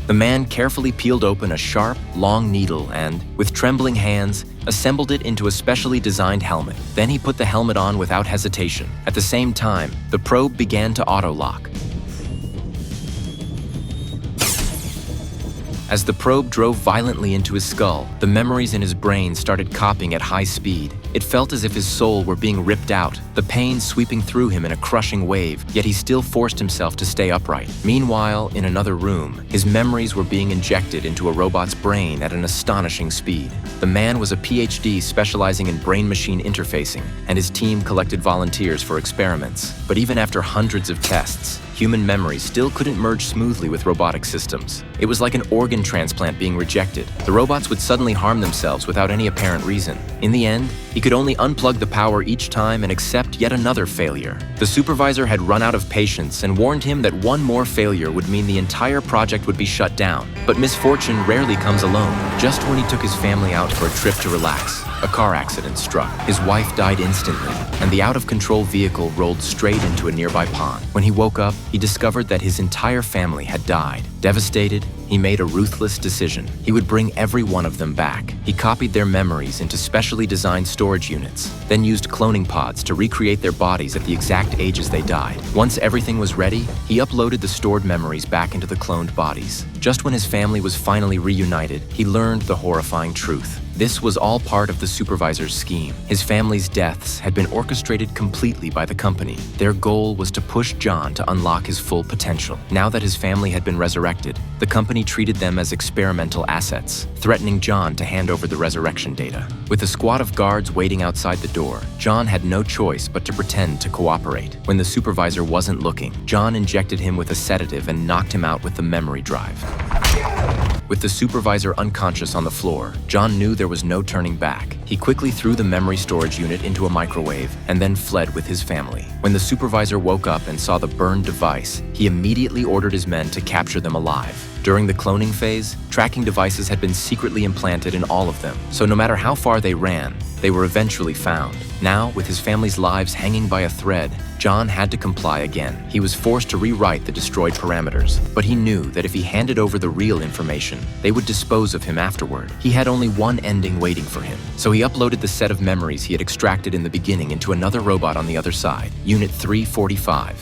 The man carefully peeled open a sharp, long needle and, with trembling hands, assembled it into a specially designed helmet. Then he put the helmet on without hesitation. At the same time, the probe began to auto-lock. As the probe drove violently into his skull, the memories in his brain started copying at high speed. It felt as if his soul were being ripped out, the pain sweeping through him in a crushing wave, yet he still forced himself to stay upright. Meanwhile, in another room, his memories were being injected into a robot's brain at an astonishing speed. The man was a PhD specializing in brain-machine interfacing, and his team collected volunteers for experiments. But even after hundreds of tests, human memory still couldn't merge smoothly with robotic systems. It was like an organ transplant being rejected. The robots would suddenly harm themselves without any apparent reason. In the end, he could only unplug the power each time and accept yet another failure. The supervisor had run out of patience and warned him that one more failure would mean the entire project would be shut down. But misfortune rarely comes alone. Just when he took his family out for a trip to relax, a car accident struck. His wife died instantly, and the out-of-control vehicle rolled straight into a nearby pond. When he woke up, he discovered that his entire family had died. Devastated, he made a ruthless decision. He would bring every one of them back. He copied their memories into specially designed storage units, then used cloning pods to recreate their bodies at the exact ages they died. Once everything was ready, he uploaded the stored memories back into the cloned bodies. Just when his family was finally reunited, he learned the horrifying truth. This was all part of the supervisor's scheme. His family's deaths had been orchestrated completely by the company. Their goal was to push John to unlock his full potential. Now that his family had been resurrected, the company treated them as experimental assets, threatening John to hand over the resurrection data. With a squad of guards waiting outside the door, John had no choice but to pretend to cooperate. When the supervisor wasn't looking, John injected him with a sedative and knocked him out with the memory drive. With the supervisor unconscious on the floor, John knew there was no turning back. He quickly threw the memory storage unit into a microwave and then fled with his family. When the supervisor woke up and saw the burned device, he immediately ordered his men to capture them alive. During the cloning phase, tracking devices had been secretly implanted in all of them, so no matter how far they ran, they were eventually found. Now, with his family's lives hanging by a thread, John had to comply again. He was forced to rewrite the destroyed parameters, but he knew that if he handed over the real information, they would dispose of him afterward. He had only one ending waiting for him, so he uploaded the set of memories he had extracted in the beginning into another robot on the other side, Unit 345.